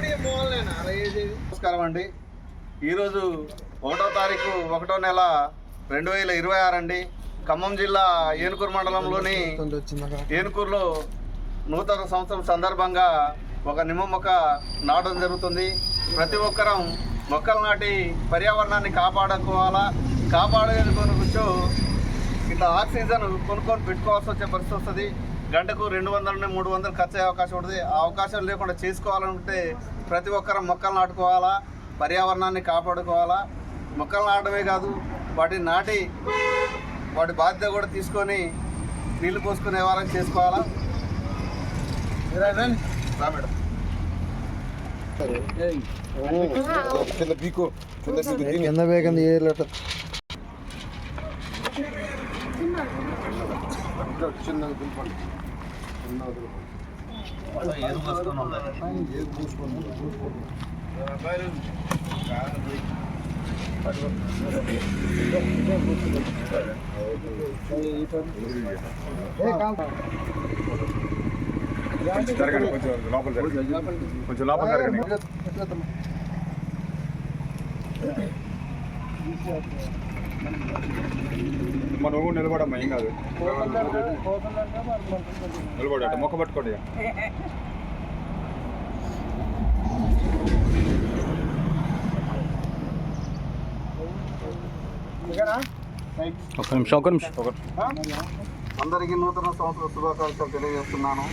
నమస్కారం అండి. ఈరోజు 1వ తారీఖు 1వ నెల 2026 అండి. ఖమ్మం జిల్లా ఏనుకూరు మండలంలోని ఏనుకూరులో నూతన సంవత్సరం సందర్భంగా ఒక నిమ్మ మొక్క నాటడం జరుగుతుంది. ప్రతి ఒక్కరం మొక్కలు నాటి పర్యావరణాన్ని కాపాడుకోవాలా. కాపాడుకొని కూర్చో ఇట్లా ఆక్సిజన్ కొనుక్కొని పెట్టుకోవాల్సి వచ్చే పరిస్థితి వస్తుంది. గంటకు 200 నుండి 300 ఖర్చు అయ్యే అవకాశం ఉంటుంది. ఆ అవకాశం లేకుండా చేసుకోవాలంటే ప్రతి ఒక్కరం మొక్కలు నాటుకోవాలా, పర్యావరణాన్ని కాపాడుకోవాలా. మొక్కలు నాటడమే కాదు, వాటిని నాటి వాటి బాధ్యత కూడా తీసుకొని నీళ్లు పోసుకునే వాళ్ళని చేసుకోవాలా. కింద వేగంది ఏ లెటర్ కొంచెం లోపల జరగండి. మనం నిలబడమ్మా, ఏం కాదు. నిలబడట మొక్క పట్టుకోండి. అందరికీ నూతన సంవత్సర శుభాకాంక్షలు తెలియజేస్తున్నాను.